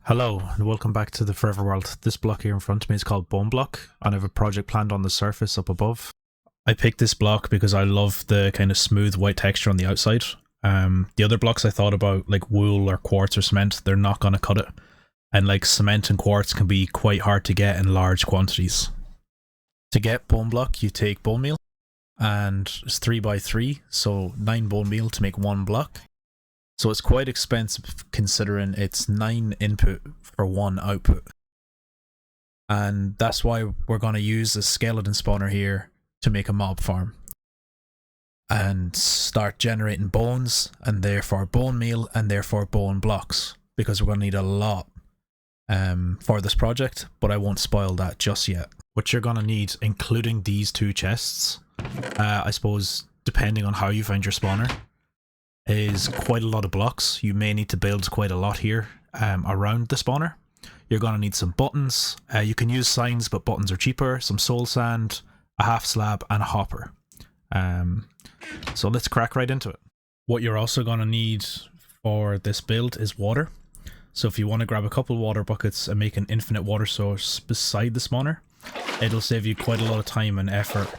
Hello and welcome back to the Forever World. This block here in front of me is called Bone Block and I have a project planned on the surface up above. I picked this block because I love the kind of smooth white texture on the outside. The other blocks I thought about, like wool or quartz or cement, they're not going to cut it. And like cement and quartz can be quite hard to get in large quantities. To get bone block you take bone meal, and it's 3x3, so 9 bone meal to make 1 block. So it's quite expensive considering it's 9 input for 1 output. And that's why we're going to use a skeleton spawner here to make a mob farm. And start generating bones, and therefore bone meal, and therefore bone blocks. Because we're going to need a lot for this project, but I won't spoil that just yet. What you're going to need, including these 2 chests, I suppose depending on how you find your spawner, is quite a lot of blocks. You may need to build quite a lot here around the spawner. You're going to need some buttons. You can use signs, but buttons are cheaper. Some soul sand, a half slab, and a hopper. So let's crack right into it. What you're also going to need for this build is water. So if you want to grab a couple water buckets and make an infinite water source beside the spawner, it'll save you quite a lot of time and effort,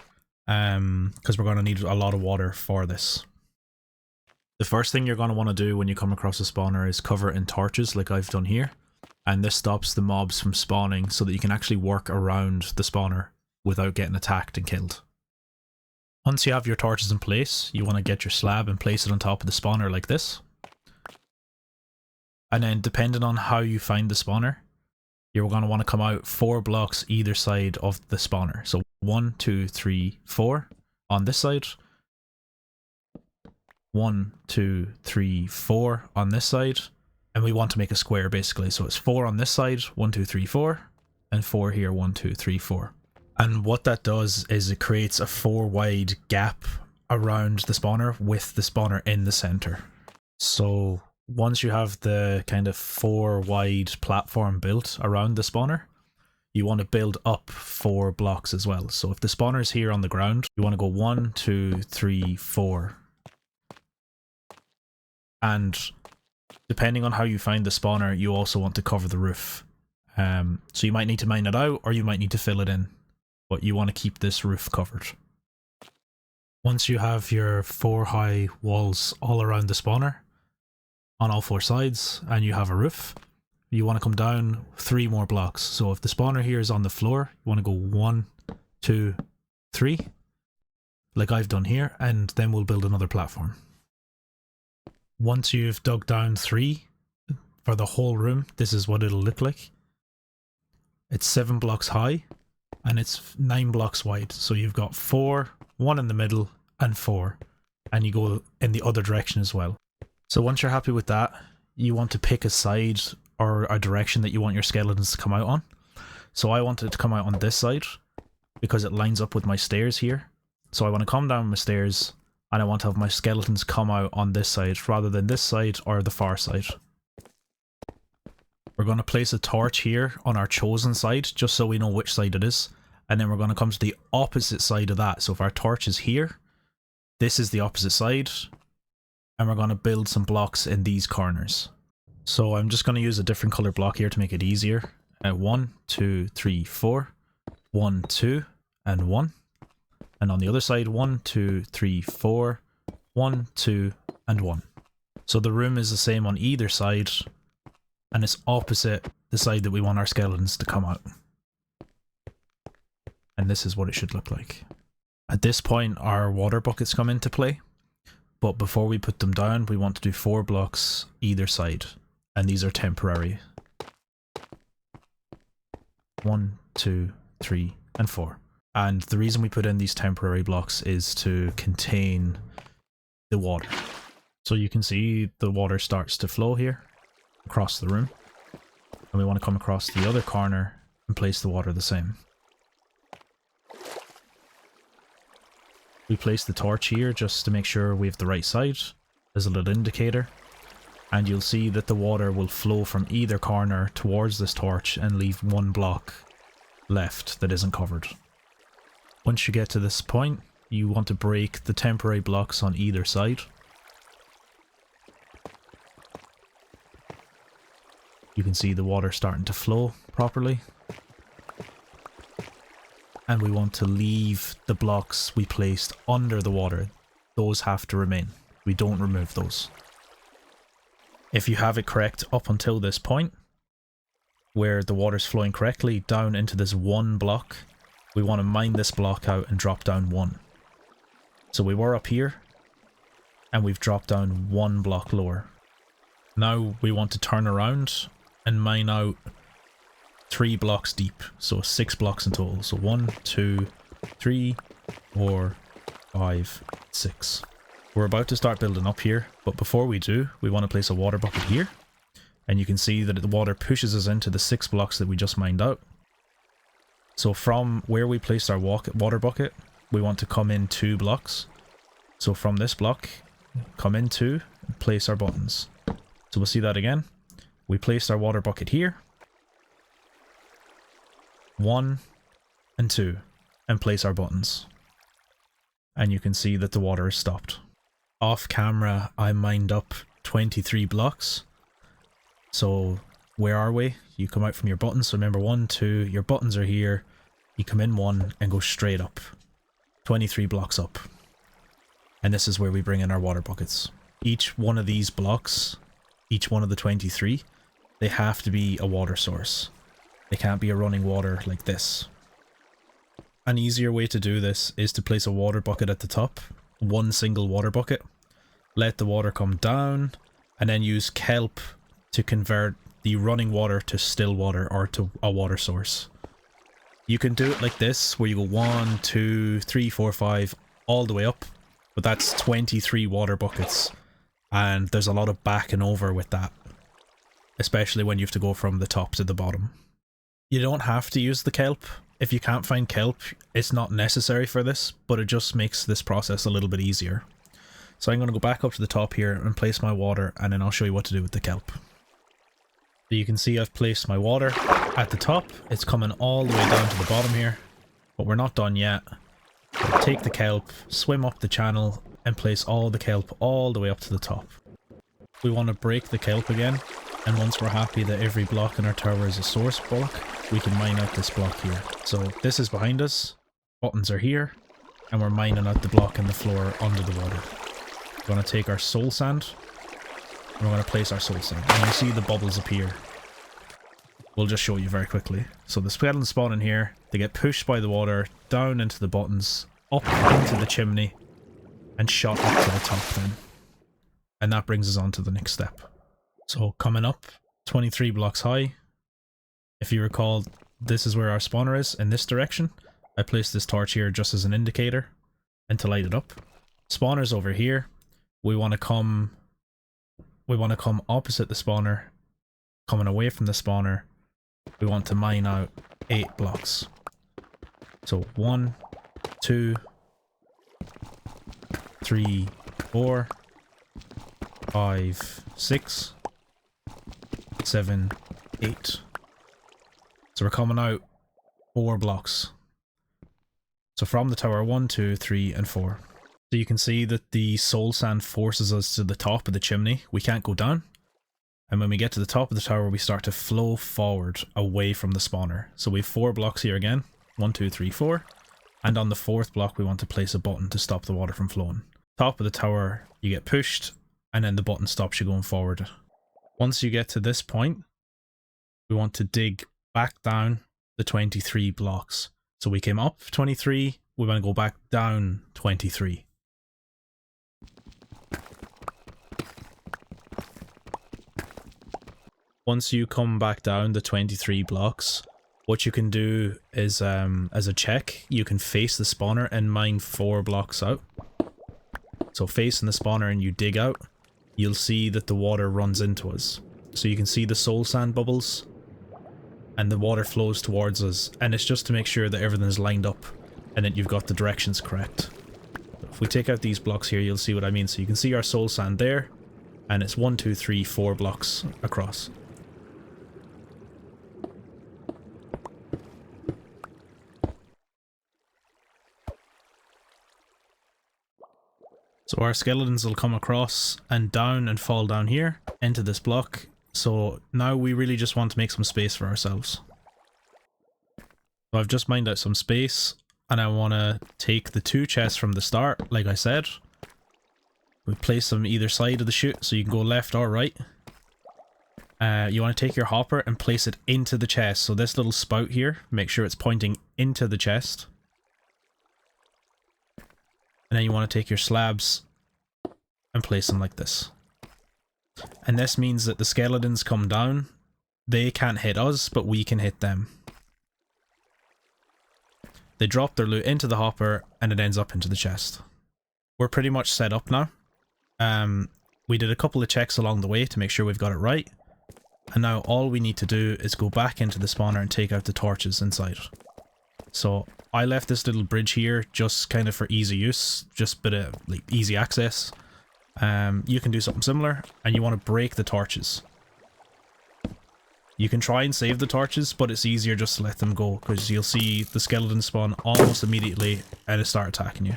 because we're going to need a lot of water for this. The first thing you're going to want to do when you come across a spawner is cover it in torches like I've done here, and this stops the mobs from spawning so that you can actually work around the spawner without getting attacked and killed. Once you have your torches in place, you want to get your slab and place it on top of the spawner like this. And then depending on how you find the spawner, you're going to want to come out 4 blocks either side of the spawner. So 1, 2, 3, 4 on this side. 1, 2, 3, 4 on this side, and we want to make a square basically, so it's 4 on this side, 1, 2, 3, 4, and 4 here, 1, 2, 3, 4. And what that does is it creates a 4 wide gap around the spawner with the spawner in the center. So once you have the kind of 4 wide platform built around the spawner, you want to build up 4 blocks as well. So if the spawner is here on the ground, you want to go 1, 2, 3, 4. And depending on how you find the spawner, you also want to cover the roof. So you might need to mine it out, or you might need to fill it in. But you want to keep this roof covered. Once you have your 4 high walls all around the spawner, on all 4 sides, and you have a roof, you want to come down 3 more blocks. So if the spawner here is on the floor, you want to go 1, 2, 3, like I've done here, and then we'll build another platform. Once you've dug down 3 for the whole room, this is what it'll look like. It's 7 blocks high and it's 9 blocks wide. So you've got 4, 1 in the middle, and 4. And you go in the other direction as well. So once you're happy with that, you want to pick a side or a direction that you want your skeletons to come out on. So I want it to come out on this side because it lines up with my stairs here. So I want to come down my stairs, and I want to have my skeletons come out on this side rather than this side or the far side. We're going to place a torch here on our chosen side just so we know which side it is. And then we're going to come to the opposite side of that. So if our torch is here, this is the opposite side. And we're going to build some blocks in these corners. So I'm just going to use a different color block here to make it easier. 1, 2, 3, 4. 1, 2, and 1. And on the other side, 1, 2, 3, 4, 1, 2, and 1. So the room is the same on either side, and it's opposite the side that we want our skeletons to come out. And this is what it should look like. At this point, our water buckets come into play, but before we put them down, we want to do 4 blocks either side, and these are temporary. 1, 2, 3, and 4. And the reason we put in these temporary blocks is to contain the water. So you can see the water starts to flow here across the room. And we want to come across the other corner and place the water the same. We place the torch here just to make sure we have the right side. There's a little indicator. And you'll see that the water will flow from either corner towards this torch and leave 1 block left that isn't covered. Once you get to this point, you want to break the temporary blocks on either side. You can see the water starting to flow properly. And we want to leave the blocks we placed under the water. Those have to remain. We don't remove those. If you have it correct up until this point, where the water's flowing correctly down into this one block, we want to mine this block out and drop down one. So we were up here, and we've dropped down one block lower. Now we want to turn around and mine out 3 blocks deep, so 6 blocks in total. So 1, 2, 3, 4, 5, 6. We're about to start building up here, but before we do, we want to place a water bucket here. And you can see that the water pushes us into the 6 blocks that we just mined out. So from where we placed our water bucket, we want to come in 2 blocks. So from this block, come in 2 and place our buttons. So we'll see that again. We placed our water bucket here. 1 and 2, and place our buttons. And you can see that the water is stopped. Off camera, I mined up 23 blocks. So where are we? You come out from your buttons. So remember 1, 2, your buttons are here. You come in 1 and go straight up. 23 blocks up. And this is where we bring in our water buckets. Each one of these blocks, each one of the 23, they have to be a water source. They can't be a running water like this. An easier way to do this is to place a water bucket at the top, one single water bucket, let the water come down, and then use kelp to convert the running water to still water or to a water source. You can do it like this, where you go 1, 2, 3, 4, 5, all the way up, but that's 23 water buckets, and there's a lot of backing over with that, especially when you have to go from the top to the bottom. You don't have to use the kelp. If you can't find kelp, it's not necessary for this, but it just makes this process a little bit easier. So I'm going to go back up to the top here and place my water, and then I'll show you what to do with the kelp. So you can see I've placed my water at the top. It's coming all the way down to the bottom here, but we're not done yet. Take the kelp, swim up the channel, and place all the kelp all the way up to the top. We want to break the kelp again, and once we're happy that every block in our tower is a source block, we can mine out this block here. So this is behind us, buttons are here, and we're mining out the block in the floor under the water. We're going to take our soul sand, and we're going to place our soul sand, and you see the bubbles appear. We'll just show you very quickly. So the skeletons spawn in here, they get pushed by the water, down into the buttons, up into the chimney, and shot up to the top then. And that brings us on to the next step. So coming up, 23 blocks high. If you recall, this is where our spawner is, in this direction. I placed this torch here just as an indicator and to light it up. Spawner's over here. We want to come opposite the spawner, coming away from the spawner. We want to mine out 8 blocks. So 1, 2, 3, 4, 5, 6, 7, 8. So we're coming out 4 blocks. So from the tower 1, 2, 3, and 4. So you can see that the soul sand forces us to the top of the chimney. We can't go down. And when we get to the top of the tower, we start to flow forward away from the spawner. So we have 4 blocks here again. 1, 2, 3, 4. And on the 4th block, we want to place a button to stop the water from flowing. Top of the tower, you get pushed, and then the button stops you going forward. Once you get to this point, we want to dig back down the 23 blocks. So we came up 23, we want to go back down 23. Once you come back down the 23 blocks, what you can do is, as a check, you can face the spawner and mine 4 blocks out. So facing the spawner and you dig out, you'll see that the water runs into us. So you can see the soul sand bubbles, and the water flows towards us, and it's just to make sure that everything's lined up and that you've got the directions correct. If we take out these blocks here, you'll see what I mean. So you can see our soul sand there, and it's 1, 2, 3, 4 blocks across. So our skeletons will come across and down and fall down here into this block. So now we really just want to make some space for ourselves. So I've just mined out some space, and I want to take the 2 chests from the start, like I said. We place them either side of the chute, so you can go left or right. You want to take your hopper and place it into the chest. So this little spout here, make sure it's pointing into the chest. And then you want to take your slabs and place them like this. And this means that the skeletons come down. They can't hit us, but we can hit them. They drop their loot into the hopper and it ends up into the chest. We're pretty much set up now. We did a couple of checks along the way to make sure we've got it right. And now all we need to do is go back into the spawner and take out the torches inside. So I left this little bridge here just kind of for easy use, just a bit of like easy access. You can do something similar, and you want to break the torches. You can try and save the torches, but it's easier just to let them go, because you'll see the skeletons spawn almost immediately and it start attacking you.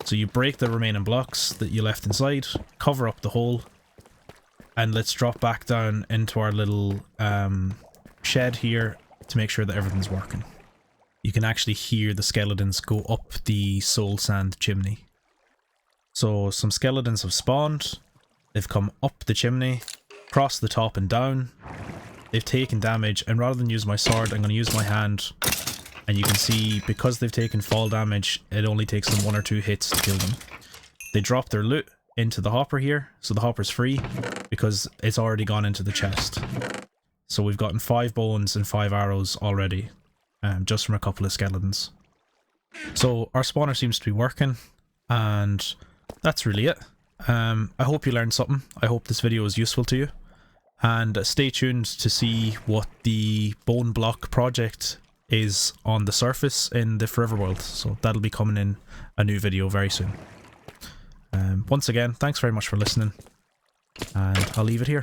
So you break the remaining blocks that you left inside, cover up the hole, and let's drop back down into our little shed here to make sure that everything's working. You can actually hear the skeletons go up the soul sand chimney. So some skeletons have spawned, they've come up the chimney, across the top and down, they've taken damage, and rather than use my sword I'm going to use my hand, and you can see because they've taken fall damage it only takes them 1 or 2 hits to kill them. They drop their loot into the hopper here, so the hopper's free because it's already gone into the chest. So we've gotten 5 bones and 5 arrows already, just from a couple of skeletons. So our spawner seems to be working, and that's really it. I hope you learned something. I hope this video was useful to you. And stay tuned to see what the bone block project is on the surface in the Forever World. So that'll be coming in a new video very soon. Once again, thanks very much for listening. And I'll leave it here.